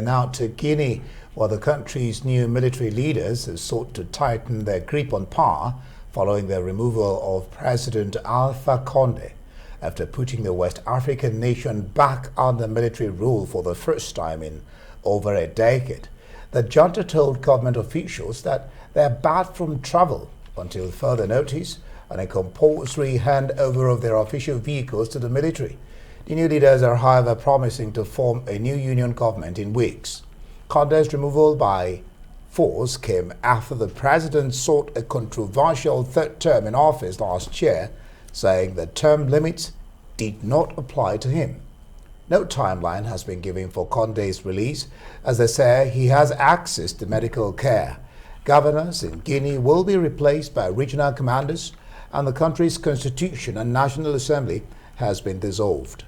Now to Guinea, where the country's new military leaders have sought to tighten their grip on power following the removal of President Alpha Conde. After putting the West African nation back under military rule for the first time in over a decade, the junta told government officials that they are barred from travel until further notice and a compulsory handover of their official vehicles to the military. The new leaders are, however, promising to form a new union government in weeks. Conde's removal by force came after the president sought a controversial third term in office last year, saying the term limits did not apply to him. No timeline has been given for Conde's release, as they say he has access to medical care. Governors in Guinea will be replaced by regional commanders, and the country's constitution and National Assembly has been dissolved.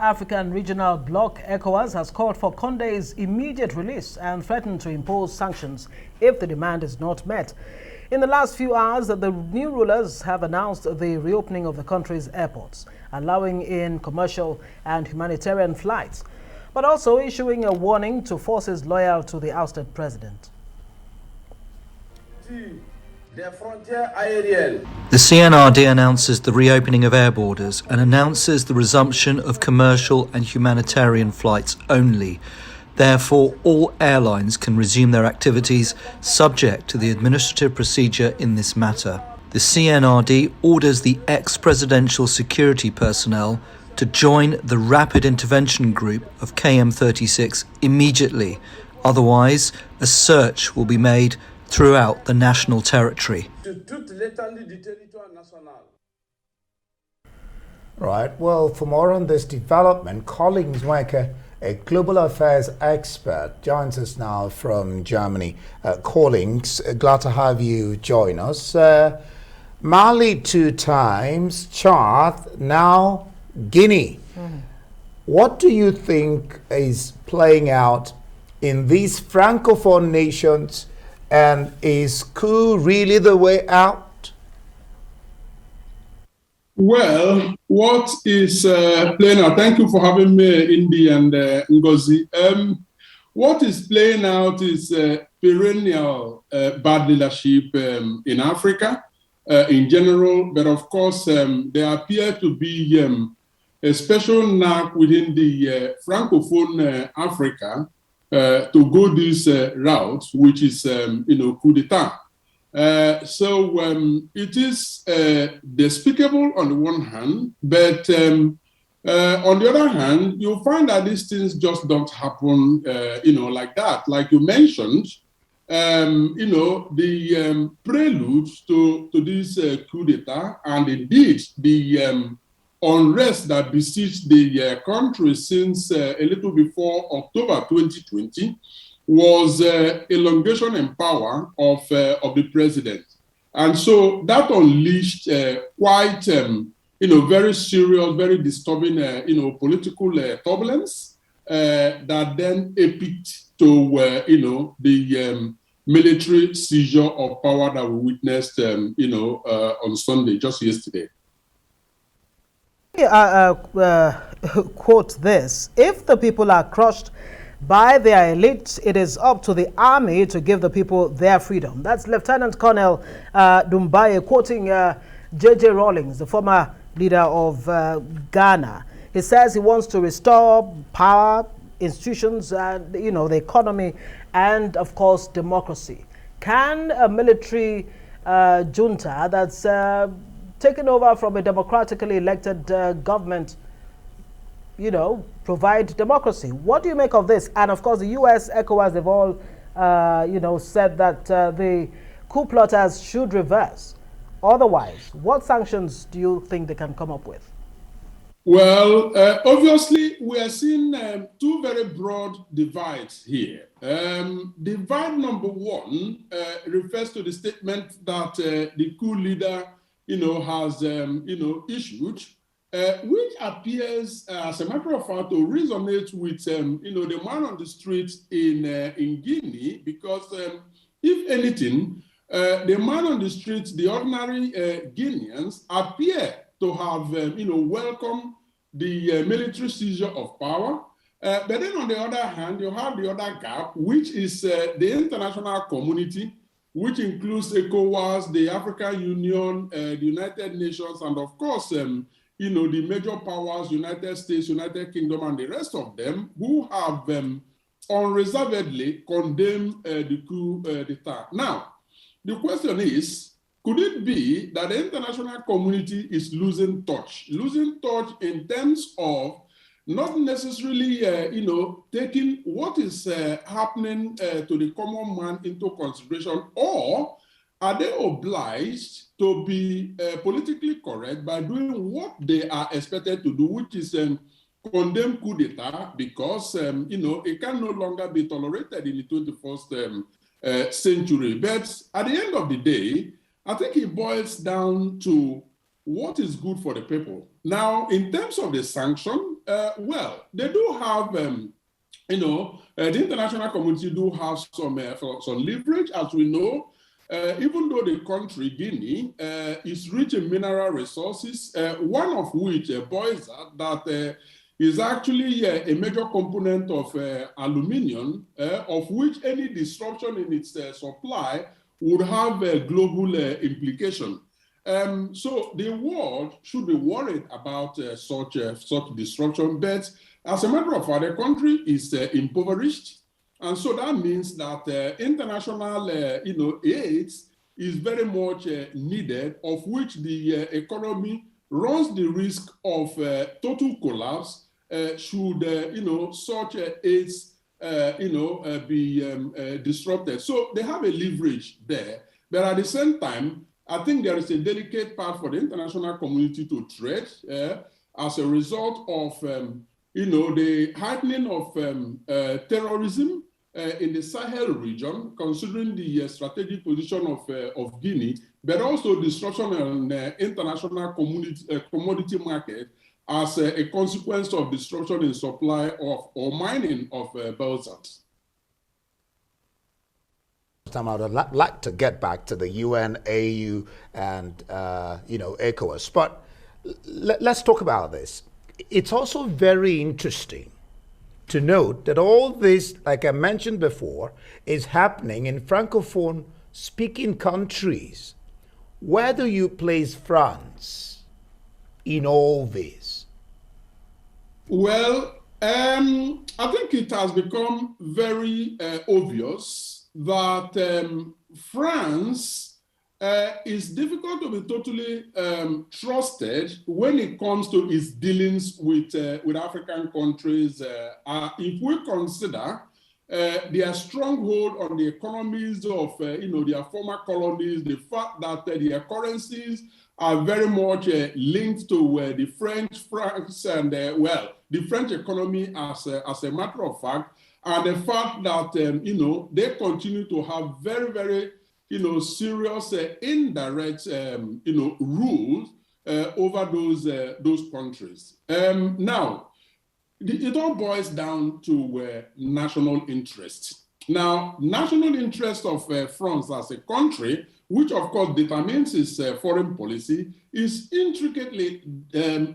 African Regional Bloc ECOWAS has called for Conde's immediate release and threatened to impose sanctions if the demand is not met. In the last few hours, the new rulers have announced the reopening of the country's airports, allowing in commercial and humanitarian flights, but also issuing a warning to forces loyal to the ousted president. The CNRD announces the reopening of air borders and announces the resumption of commercial and humanitarian flights only. Therefore, all airlines can resume their activities subject to the administrative procedure in this matter. The CNRD orders the ex-presidential security personnel to join the Rapid Intervention Group of KM36 immediately. Otherwise, a search will be made throughout the national territory. Right, well, for more on this development, Collins Wecker, a global affairs expert, joins us now from Germany. Collins, glad to have you join us. Mali 2 times, Chad, now Guinea. What do you think is playing out in these Francophone nations, and is coup really the way out? Well, what is playing out? Thank you for having me, Indy and Ngozi. What is playing out is perennial bad leadership in Africa in general, but of course there appear to be a special knack within the Francophone Africa to go this route, which is, coup d'etat. So it is despicable on the one hand, but on the other hand, you'll find that these things just don't happen, like that. Like you mentioned, the prelude to this coup d'etat, and indeed the unrest that besieged the country since a little before October 2020 was elongation in power of the president. And so that unleashed quite, very serious, very disturbing, political turbulence that then epicked to, the military seizure of power that we witnessed, on Sunday, just yesterday. Quote this: if the people are crushed by their elites, it is up to the army to give the people their freedom. That's Lieutenant Colonel Dumbaye quoting J.J. Rawlings, the former leader of Ghana. He says he wants to restore power, institutions, and the economy, and of course democracy. Can a military junta that's taken over from a democratically elected government, provide democracy? What do you make of this? And of course, the U.S., ECOWAS, they've all, said that the coup plotters should reverse. Otherwise, what sanctions do you think they can come up with? Well, obviously, we are seeing two very broad divides here. Divide number one refers to the statement that the coup leader has, issued, which appears, as a matter of fact, to resonate with, the man on the street in Guinea, because if anything, the man on the street, the ordinary Guineans, appear to have, welcomed the military seizure of power. But then on the other hand, you have the other gap, which is the international community, which includes ECOWAS, the African Union, the United Nations, and of course, the major powers, United States, United Kingdom, and the rest of them, who have unreservedly condemned the coup d'etat. Now, the question is, could it be that the international community is losing touch in terms of not necessarily, taking what is happening to the common man into consideration, or are they obliged to be politically correct by doing what they are expected to do, which is condemn coup d'etat, because, it can no longer be tolerated in the 21st century. But at the end of the day, I think it boils down to what is good for the people. Now, in terms of the sanction, they do have, the international community do have some leverage, as we know. Even though the country, Guinea, is rich in mineral resources, one of which, boyzat, that is actually a major component of aluminium, of which any disruption in its supply would have a global implication. So the world should be worried about such disruption. But as a matter of fact, the country is impoverished. And so that means that international aid is very much needed, of which the economy runs the risk of total collapse should such aids be disrupted. So they have a leverage there. But at the same time, I think there is a delicate part for the international community to tread as a result of, the heightening of terrorism in the Sahel region, considering the strategic position of Guinea, but also disruption in international commodity market as a consequence of disruption in supply of or mining of bauxite. I would like to get back to the UN, AU, and ECOWAS, but let's talk about this. It's also very interesting to note that all this, like I mentioned before, is happening in Francophone-speaking countries. Where do you place France in all this? Well, I think it has become very obvious that France is difficult to be totally trusted when it comes to its dealings with African countries. If we consider their stronghold on the economies of their former colonies, the fact that their currencies are very much linked to the French francs and the French economy as a matter of fact, and the fact that they continue to have very, very serious indirect rules over those countries. Now, it all boils down to national interest. Now, national interest of France as a country, which of course determines its foreign policy, is intricately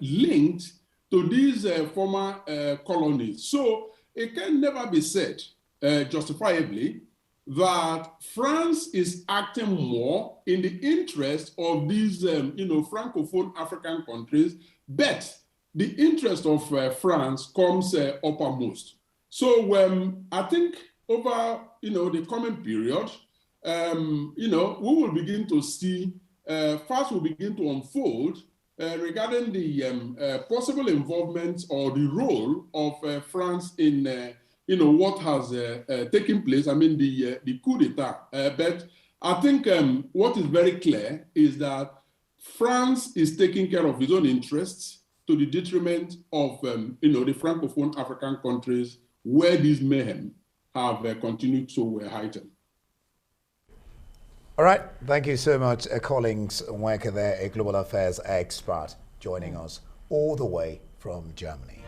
linked to these former colonies. So it can never be said justifiably that France is acting more in the interest of these Francophone African countries, but the interest of France comes uppermost. So I think over the coming period, we will begin to see facts will begin to unfold regarding the possible involvement or the role of France in what has taken place. I mean, the coup d'etat. But I think what is very clear is that France is taking care of its own interests to the detriment of the Francophone African countries where these mayhem have continued to heighten. All right, thank you so much, Collins Nweke there, a global affairs expert, joining us all the way from Germany.